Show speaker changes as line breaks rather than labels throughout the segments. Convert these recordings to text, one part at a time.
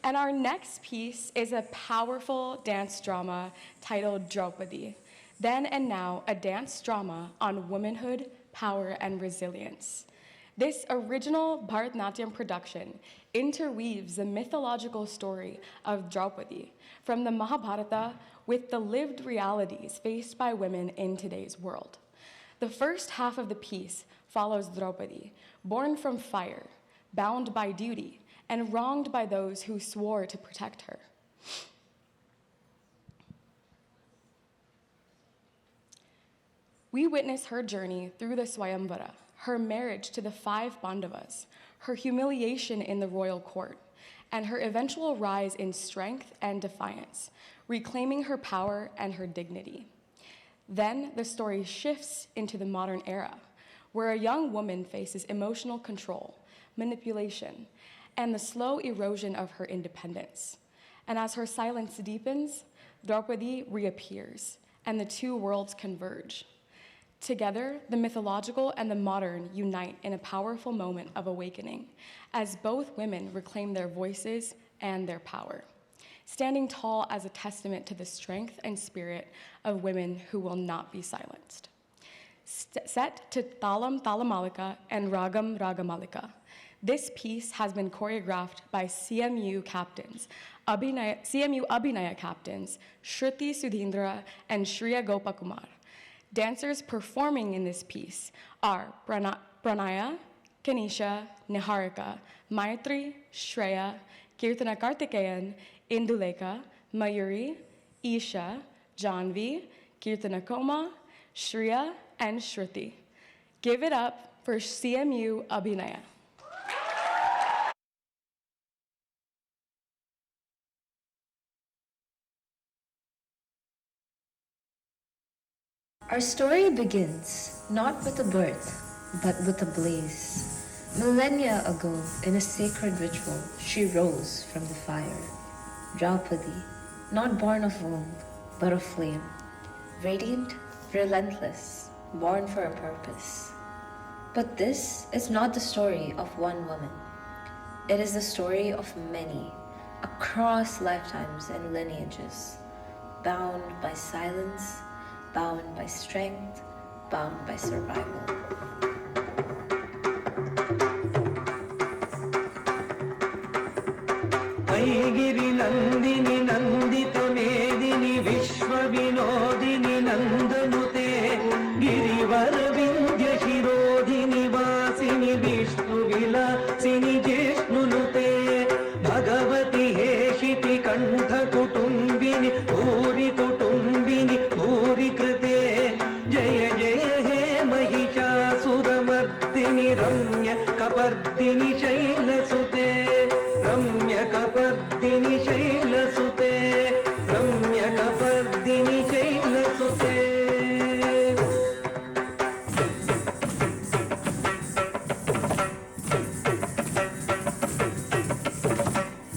And our next piece is a powerful dance drama titled Draupadi. Then and Now, a dance drama on womanhood, power, and resilience. This original Bharatanatyam production interweaves the mythological story of Draupadi from the Mahabharata with the lived realities faced by women in today's world. The first half of the piece follows Draupadi, born from fire, bound by duty, and wronged by those who swore to protect her. We witness her journey through the Swayamvara, her marriage to the 5 Pandavas, her humiliation in the royal court, and her eventual rise in strength and defiance, reclaiming her power and her dignity. Then the story shifts into the modern era, where a young woman faces emotional control, manipulation, and the slow erosion of her independence. And as her silence deepens, Draupadi reappears, and the two worlds converge. Together, the mythological and the modern unite in a powerful moment of awakening, as both women reclaim their voices and their power, standing tall as a testament to the strength and spirit of women who will not be silenced. Set to Taalam Talamalika and Ragam Ragamalika, this piece has been choreographed by CMU Abhinaya captains Shruti Sudhindra and Shriya Gopakumar. Dancers performing in this piece are Pranaya, Kanisha, Niharika, Maitri, Shreya, Kirtana Kartikeyan, Induleka, Mayuri, Isha, Janvi, Kirtana Koma, Shriya, and Shruti. Give it up for CMU Abhinaya.
Our story begins not with a birth, but with a blaze. Millennia ago, in a sacred ritual, she rose from the fire. Draupadi, not born of womb, but of flame. Radiant, relentless, born for a purpose. But this is not the story of one woman. It is the story of many, across lifetimes and lineages, bound by silence, bound by strength, bound by survival.
Aigiri Nandini Nandita Medini Vishwa Vinodini Nandanute Girivara Vindhya Shirodhini Vasini Vishnu Vilasini Jishnunute Bhagavati Heshiti Kantha Kutumbini Bhuri Kutumbini Bhuri Krite Jaya Jaya He Mahishasuramardini Ramya Kapardini Shailasute Ramya Kapardini Shailasute Ramya Kapardini Shailasute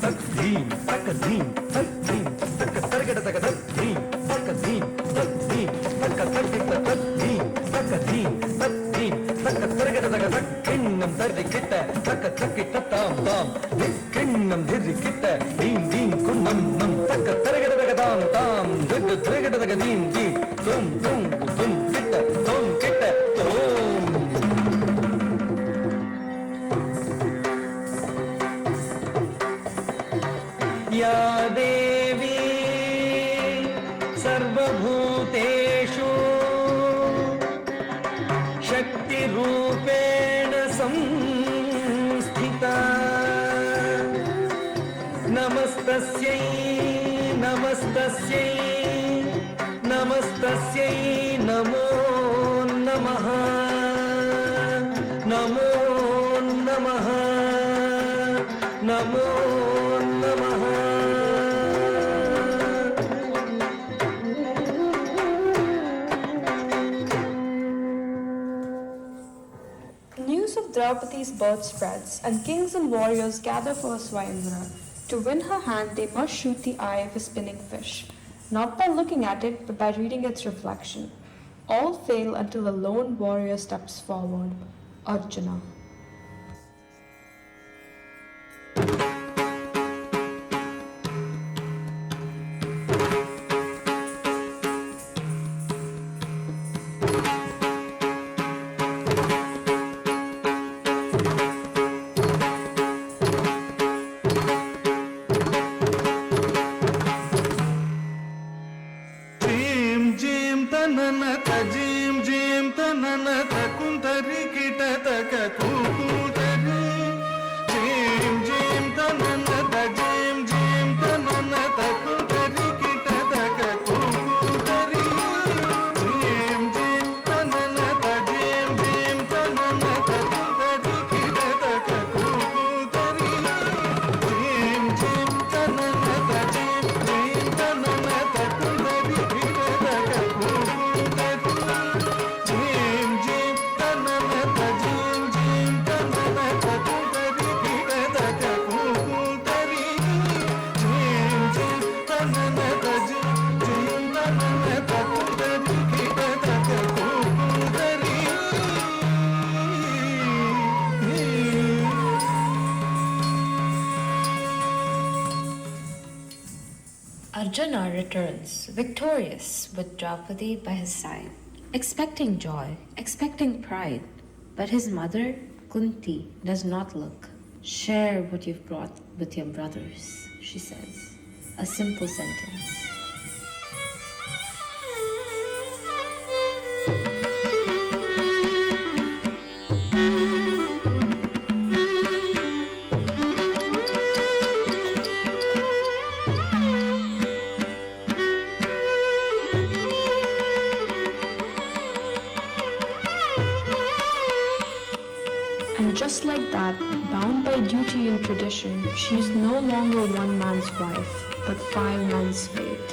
Takdeen, takadeen, takdeen, takatargada takadeen, takadeen, takdeen, takatargada takdeen, takadeen, takdeen, takatargada takadeen, tardi kitta, takatakita tam tam, kinnam dhirri kitta, deen deen kunnam nam, takatargada takadam tam, takatargada takadeen deen, tum tum tum kitta, tom. या देवी सर्वभूतेषु शक्तिरूपेण संस्थिता नमस्तस्यै नमस्तस्यै नमस्तस्यै नमो नमः नमो नमः नमो नमः
News of Draupadi's birth spreads, and kings and warriors gather for Swayamvara. To win her hand, they must shoot the eye of a spinning fish, not by looking at it, but by reading its reflection. All fail until a lone warrior steps forward, Arjuna.
Arjuna returns, victorious, with Draupadi by his side, expecting joy, expecting pride. But his mother, Kunti, does not look. Share what you've brought with your brothers, she says. A simple sentence.
And just like that, bound by duty and tradition, she is no longer one man's wife, but five men's fate.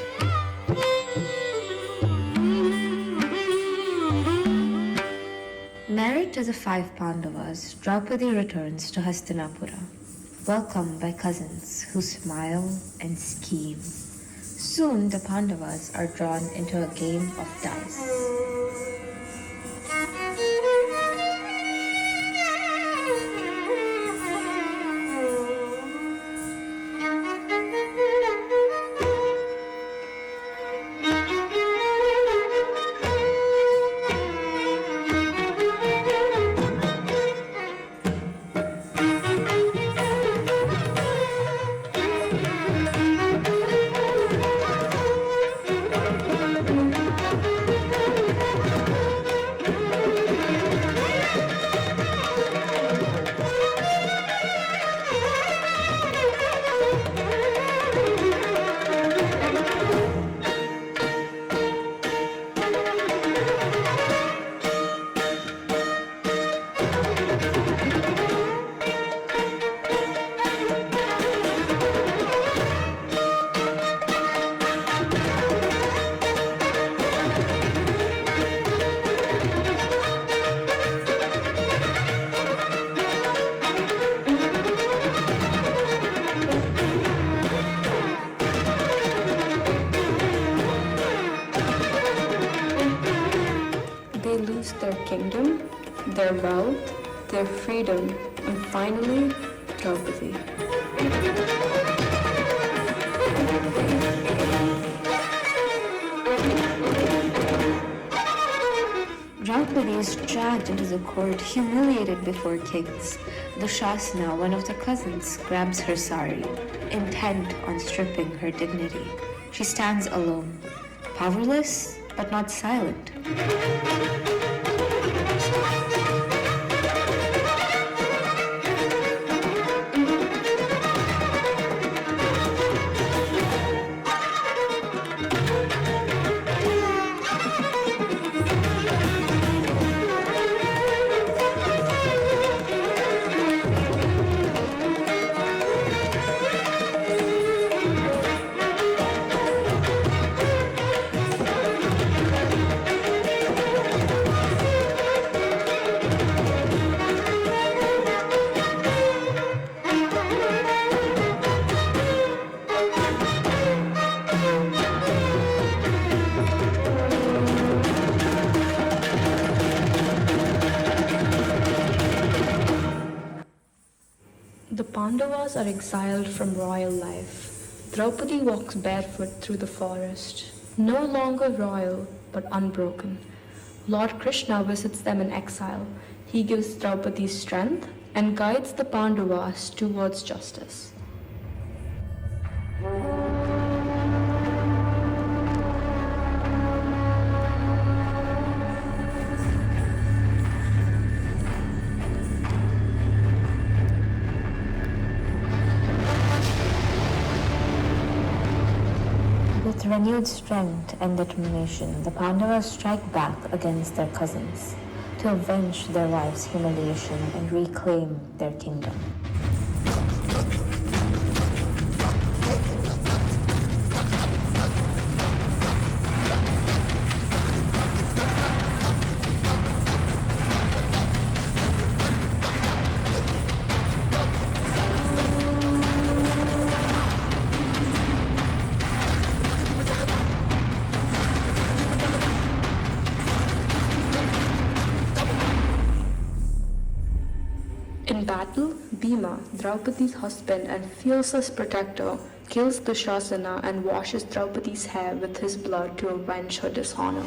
Married to the five Pandavas, Draupadi returns to Hastinapura, welcomed by cousins who smile and scheme. Soon the Pandavas are drawn into a game of dice.
They lose their kingdom, their wealth, their freedom, and finally, Draupadi.
Draupadi is dragged into the court, humiliated before kings. Dushasana, one of the cousins, grabs her sari, intent on stripping her dignity. She stands alone, powerless but not silent.
The Pandavas are exiled from royal life. Draupadi walks barefoot through the forest, no longer royal but unbroken. Lord Krishna visits them in exile. He gives Draupadi strength and guides the Pandavas towards justice.
With renewed strength and determination, the Pandavas strike back against their cousins to avenge their wives' humiliation and reclaim their kingdom.
In battle, Bhima, Draupadi's husband and fiercest protector, kills Dushasana and washes Draupadi's hair with his blood to avenge her dishonor.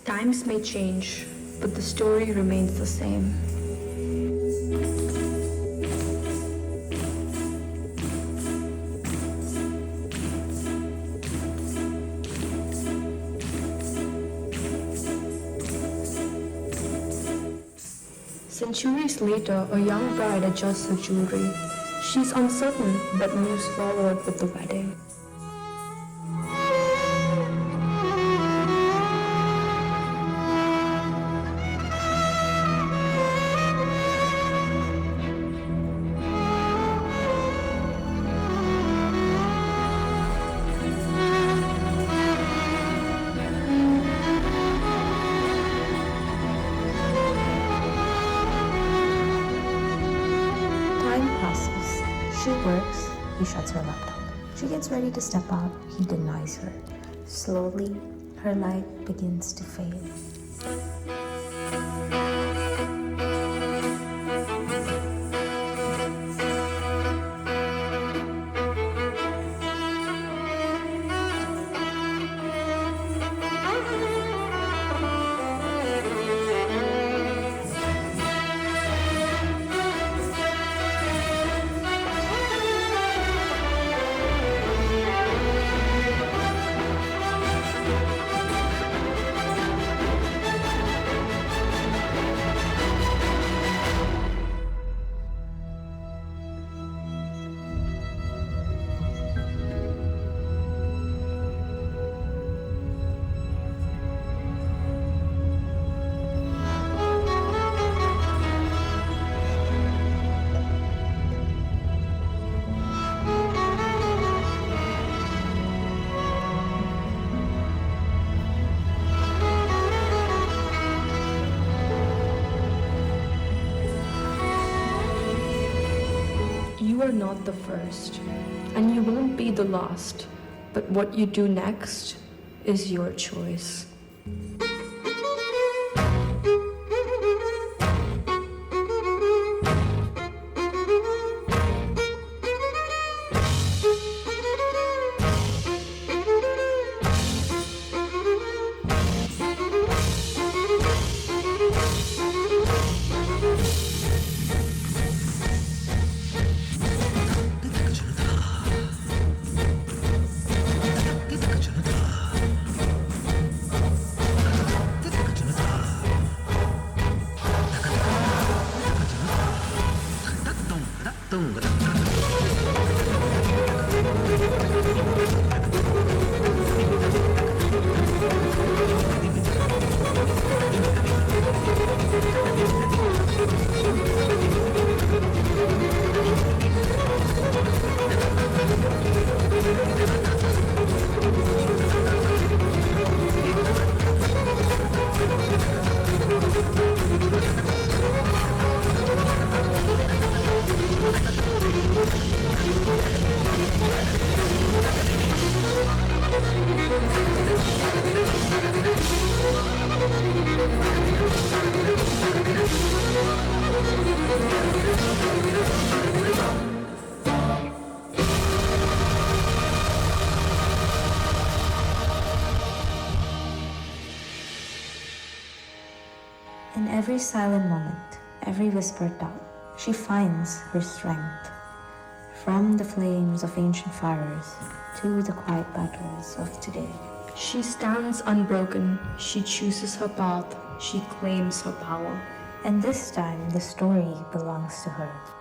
Times may change, but the story remains the same. Centuries later, a young bride adjusts her jewelry. She's uncertain but moves forward with the wedding.
She works, he shuts her laptop. She gets ready to step out, he denies her. Slowly, her light begins to fade.
You are not the first, and you won't be the last, but what you do next is your choice.
every silent moment, every whispered doubt, she finds her strength. From the flames of ancient fires to the quiet battles of today.
She stands unbroken. She chooses her path. She claims her power.
And this time, the story belongs to her.